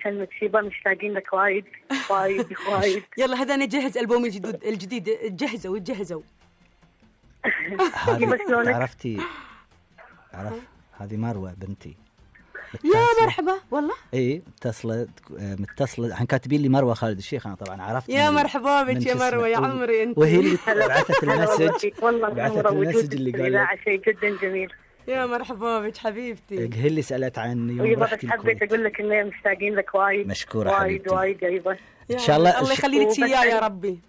يسلمك شيبة، مشتاقين لك وايد وايد وايد. يلا هذا نجهز ألبوم الجديد جهزوا. عرفتي هذه مروة بنتي. يا مرحبا والله. اي متصله الحين كاتبين لي مروه خالد الشيخ. انا طبعا عرفت. يا مرحبا بك يا مروه يا عمري انت. وهي اللي بعثت المسج اللي قال شيء جدا جميل. يا مرحبا بك حبيبتي. هي اللي سالت عن يوم رحتي الكويت. حبيت اقول لك اني مشتاقين لك وايد. مشكوره وايد حبيبتي. وايد ايضا ان شاء الله. الله يخلي لك اياه يا ربي.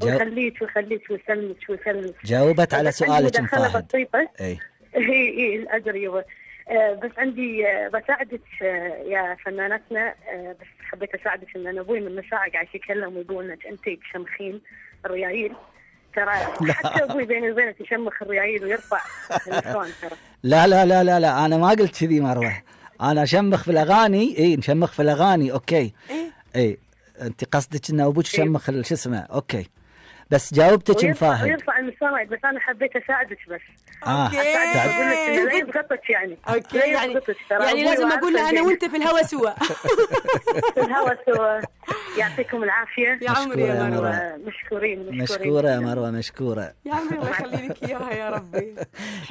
ويخليك ويسلمك. جاوبت على سؤالك مفاهد. اي هي الأجر يبا. بس عندي بساعدك يا فنانتنا. بس حبيت اساعدك ان انا ابوي من مساء قاعد يتكلم ويقول انك انت تشمخين الريايل. ترى حتى ابوي بيني وبينك يشمخ الريايل ويرفع اللسان ترى. لا لا لا لا لا انا ما قلت كذي مروه. انا اشمخ في الاغاني. نشمخ في الاغاني اوكي. اي انت قصدك ان ابوك يشمخ شو اسمه. اوكي بس جاوبتك مفاهد. ويرفع المسامع. بس انا حبيت اساعدك بس. اوكي اقول لك زي بقطتك يعني. اوكي يعني لازم اقول له انا وانت في الهوا سوا. في الهوا سوا. يعطيكم العافيه يا عمري يا مروه. مشكوره يا مروه مشكوره يا عمري. الله يخلي لك اياها يا ربي.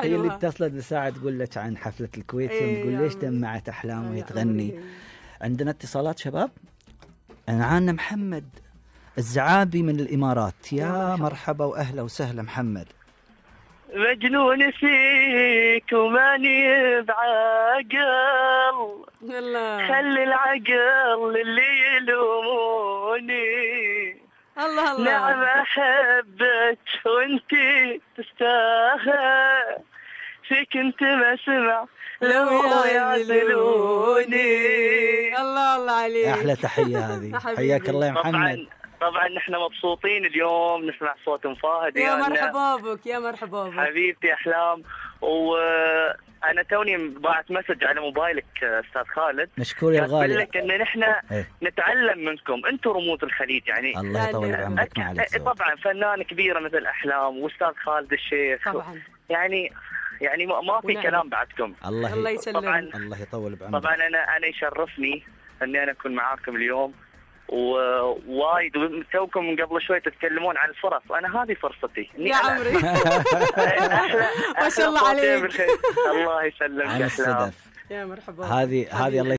هي اللي اتصلت بساعه تقول لك عن حفله الكويت. تقول ليش دمعت احلام وهي تغني. عندنا اتصالات شباب. عنا محمد الزعابي من الإمارات. يا مرحبا وأهلا وسهلا محمد. مجنون فيك وماني بعقل. خلي العقل اللي يلوموني. الله نعم أحبك وانتي تستاهل. فيك انت ما سمع لو يعزلوني. الله عليك. أحلى تحية هذه. حياك الله يا محمد. طبعا نحن مبسوطين اليوم نسمع صوت مفاهد. يا مرحبا بك يا مرحبا بك حبيبتي أحلام. وأنا توني بعت مسج على موبايلك أستاذ خالد. مشكور يا غالي. أقول لك إن نحن نتعلم منكم. أنتم رموز الخليج يعني. الله يطول بعمرك. طبعا فنان كبيرة مثل أحلام وأستاذ خالد الشيخ. طبعا يعني ما في كلام بعدكم. الله يسلمك. الله يطول بعمرك. طبعا أنا يشرفني أني أنا أكون معاكم اليوم. ووايد توكم من قبل شوي تتكلمون عن الفرص. أنا هذه فرصتي يا عمري. ما شاء الله عليك. الله يسلمك. يا مرحبا. هذه الله